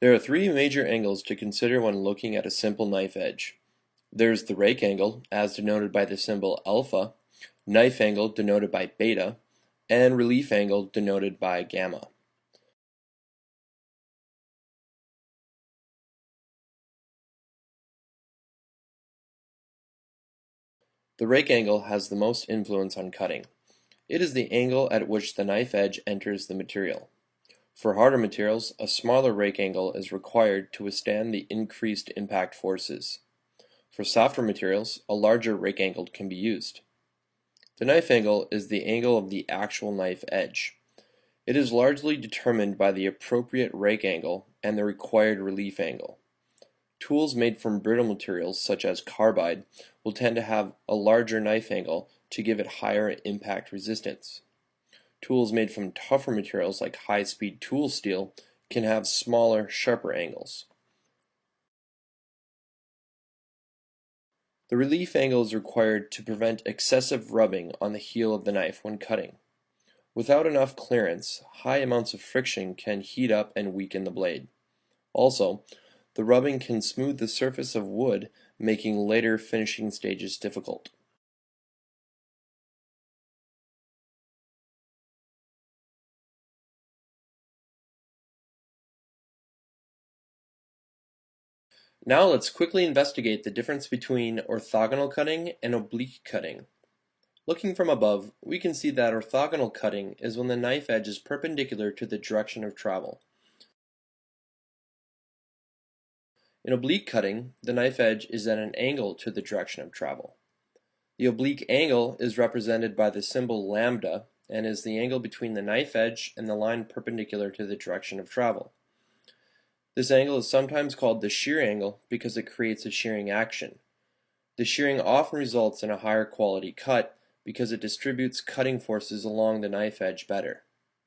There are three major angles to consider when looking at a simple knife edge. There's the rake angle, as denoted by the symbol alpha, knife angle denoted by beta, and relief angle denoted by gamma. The rake angle has the most influence on cutting. It is the angle at which the knife edge enters the material. For harder materials, a smaller rake angle is required to withstand the increased impact forces. For softer materials, a larger rake angle can be used. The knife angle is the angle of the actual knife edge. It is largely determined by the appropriate rake angle and the required relief angle. Tools made from brittle materials such as carbide will tend to have a larger knife angle to give it higher impact resistance. Tools made from tougher materials like high-speed tool steel can have smaller, sharper angles. The relief angle is required to prevent excessive rubbing on the heel of the knife when cutting. Without enough clearance, high amounts of friction can heat up and weaken the blade. Also, the rubbing can smooth the surface of wood, making later finishing stages difficult. Now let's quickly investigate the difference between orthogonal cutting and oblique cutting. Looking from above, we can see that orthogonal cutting is when the knife edge is perpendicular to the direction of travel. In oblique cutting, the knife edge is at an angle to the direction of travel. The oblique angle is represented by the symbol lambda and is the angle between the knife edge and the line perpendicular to the direction of travel. This angle is sometimes called the shear angle because it creates a shearing action. The shearing often results in a higher quality cut because it distributes cutting forces along the knife edge better.